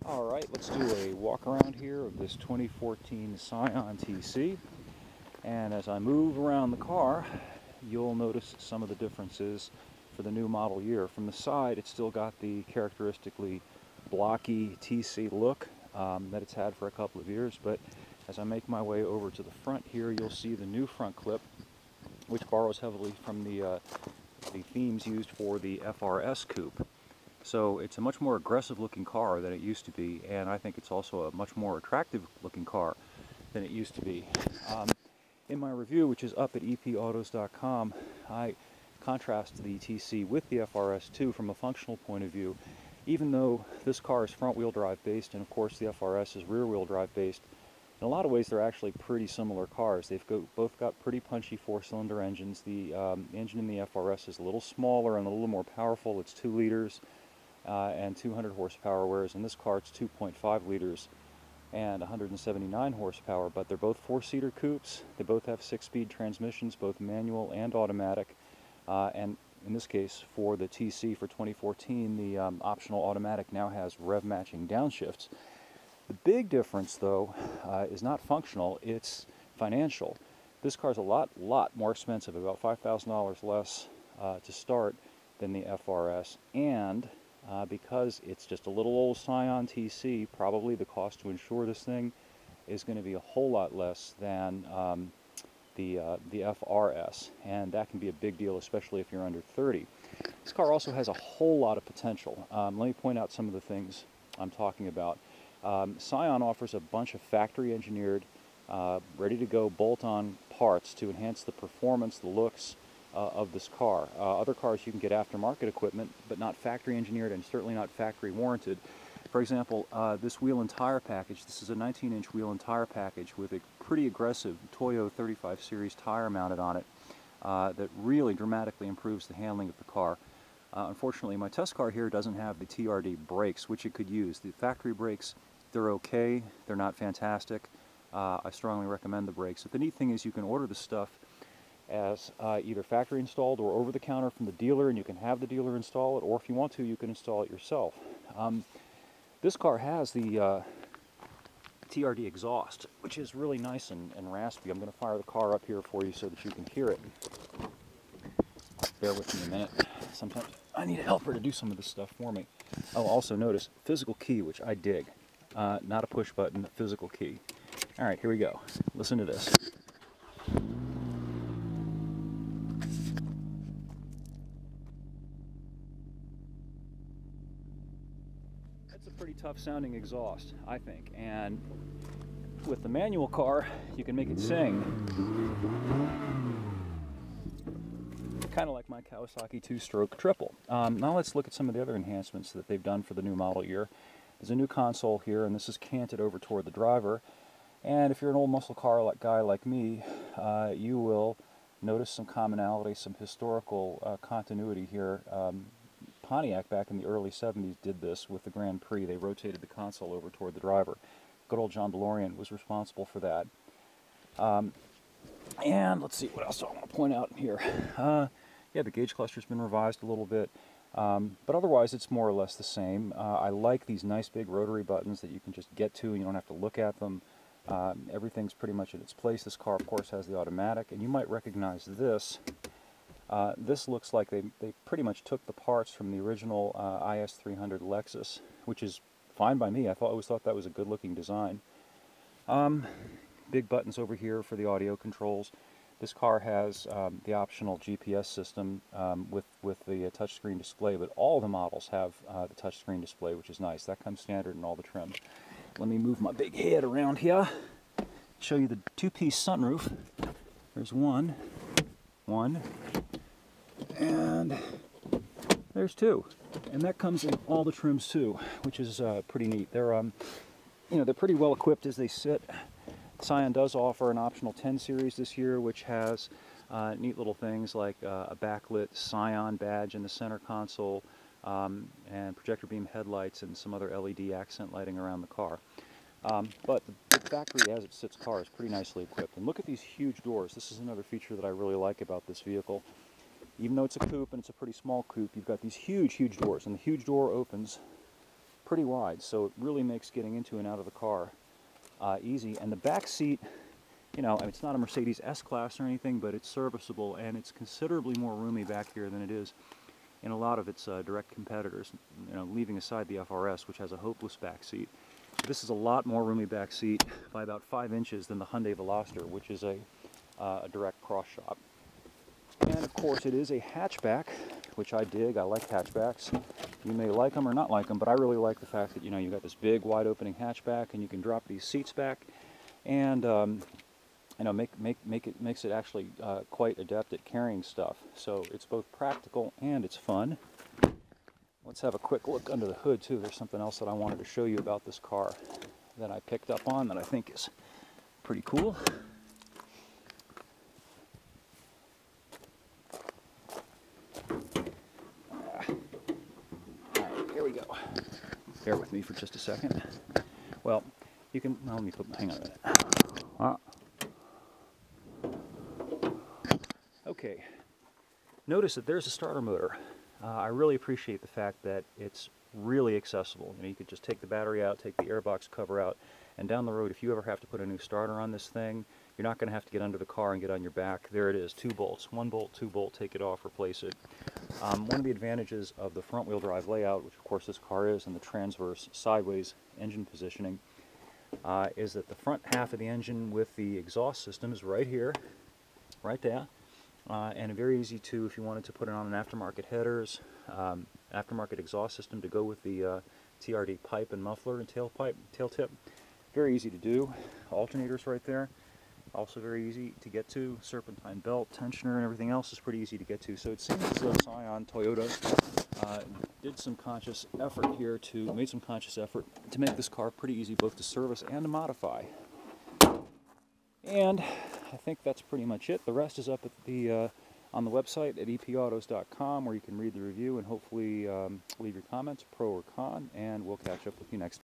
Alright, let's do a walk around here of this 2014 Scion TC. And as I move around the car, you'll notice some of the differences for the new model year. From the side, it's still got the characteristically blocky TC look that it's had for a couple of years, but as I make my way over to the front here, you'll see the new front clip, which borrows heavily from the themes used for the FRS coupe. So it's a much more aggressive looking car than it used to be, and I think it's also a much more attractive looking car than it used to be. In my review, which is up at epautos.com, I contrast the TC with the FRS2 from a functional point of view. Even though this car is front-wheel drive based, and of course the FRS is rear-wheel drive based, in a lot of ways they're actually pretty similar cars. They've both got pretty punchy four-cylinder engines. The engine in the FRS is a little smaller and a little more powerful. It's 2 liters. And 200 horsepower, whereas in this car it's 2.5 liters and 179 horsepower, but they're both 4-seater coupes. They both have 6-speed transmissions, both manual and automatic, and in this case for the TC for 2014 the optional automatic now has rev matching downshifts. The big difference though is not functional, it's financial. This car's a lot more expensive, about $5,000 less to start than the FRS, and because it's just a little old Scion TC, probably the cost to insure this thing is going to be a whole lot less than the FRS, and that can be a big deal, especially if you're under 30. This car also has a whole lot of potential. Let me point out some of the things I'm talking about. Scion offers a bunch of factory-engineered, ready-to-go bolt-on parts to enhance the performance, the looks, of this car. Other cars you can get aftermarket equipment, but not factory engineered and certainly not factory warranted. For example, this wheel and tire package, this is a 19-inch wheel and tire package with a pretty aggressive Toyo 35 series tire mounted on it that really dramatically improves the handling of the car. Unfortunately, my test car here doesn't have the TRD brakes, which it could use. The factory brakes, they're okay, they're not fantastic. I strongly recommend the brakes. But the neat thing is you can order this stuff as either factory installed or over the counter from the dealer, and you can have the dealer install it, or if you want to, you can install it yourself. This car has the TRD exhaust, which is really nice and raspy. I'm going to fire the car up here for you so that you can hear it. Bear with me a minute. Sometimes I need a helper to do some of this stuff for me. Oh, also notice, physical key, which I dig. Not a push button, physical key. Alright, here we go. Listen to this. That's a pretty tough sounding exhaust, I think, and with the manual car you can make it sing, kind of like my Kawasaki 2-stroke triple. Now let's look at some of the other enhancements that they've done for the new model year. There's a new console here, and this is canted over toward the driver, and if you're an old muscle car guy like me, you will notice some commonality, some historical continuity here. Pontiac back in the early 70s did this with the Grand Prix. They rotated the console over toward the driver. Good old John DeLorean was responsible for that. And let's see, what else do I want to point out here? Yeah, the gauge cluster's been revised a little bit, but otherwise it's more or less the same. I like these nice big rotary buttons that you can just get to and you don't have to look at them. Everything's pretty much in its place. This car, of course, has the automatic, and you might recognize this. This looks like they pretty much took the parts from the original IS300 Lexus, which is fine by me. I always thought that was a good-looking design. Big buttons over here for the audio controls. This car has the optional GPS system with the touchscreen display, but all the models have the touchscreen display, which is nice. That comes standard in all the trims. Let me move my big head around here, show you the 2-piece sunroof. There's one, and there's 2, and that comes in all the trims too, which is pretty neat. They're they're pretty well equipped as they sit. Scion does offer an optional 10 series this year, which has neat little things like a backlit Scion badge in the center console, and projector beam headlights and some other LED accent lighting around the car. But the factory as it sits car is pretty nicely equipped. And look at these huge doors. This is another feature that I really like about this vehicle. Even though it's a coupe and it's a pretty small coupe, you've got these huge doors, and the huge door opens pretty wide, so it really makes getting into and out of the car easy. And the back seat, you know, it's not a Mercedes S-Class or anything, but it's serviceable, and it's considerably more roomy back here than it is in a lot of its direct competitors, you know, leaving aside the FRS, which has a hopeless back seat. This is a lot more roomy back seat by about 5 inches than the Hyundai Veloster, which is a direct cross shop. And of course it is a hatchback, which I dig. I like hatchbacks. You may like them or not like them, but I really like the fact that, you know, you've got this big wide opening hatchback and you can drop these seats back, and you know, makes it actually quite adept at carrying stuff. So it's both practical and it's fun. Let's have a quick look under the hood too. There's something else that I wanted to show you about this car that I picked up on that I think is pretty cool. Here we go. Bear with me for just a second. Well, you can, well, let me put, hang on a minute. Okay, notice that there's a starter motor. I really appreciate the fact that it's really accessible. You know, you could just take the battery out, take the airbox cover out, and down the road, if you ever have to put a new starter on this thing, you're not going to have to get under the car and get on your back. There it is, 2 bolts, 1 bolt, 2 bolt, take it off, replace it. One of the advantages of the front-wheel drive layout, which of course this car is, and the transverse sideways engine positioning, is that the front half of the engine with the exhaust system is right here, right there. And very easy to, if you wanted to put it on an aftermarket headers, aftermarket exhaust system to go with the TRD pipe and muffler and tail tip. Very easy to do. Alternators right there, also very easy to get to. Serpentine belt, tensioner, and everything else is pretty easy to get to. So it seems as though Scion Toyota made some conscious effort to make this car pretty easy both to service and to modify. And I think that's pretty much it. The rest is up at the on the website at epautos.com, where you can read the review and hopefully leave your comments, pro or con, and we'll catch up with you next time.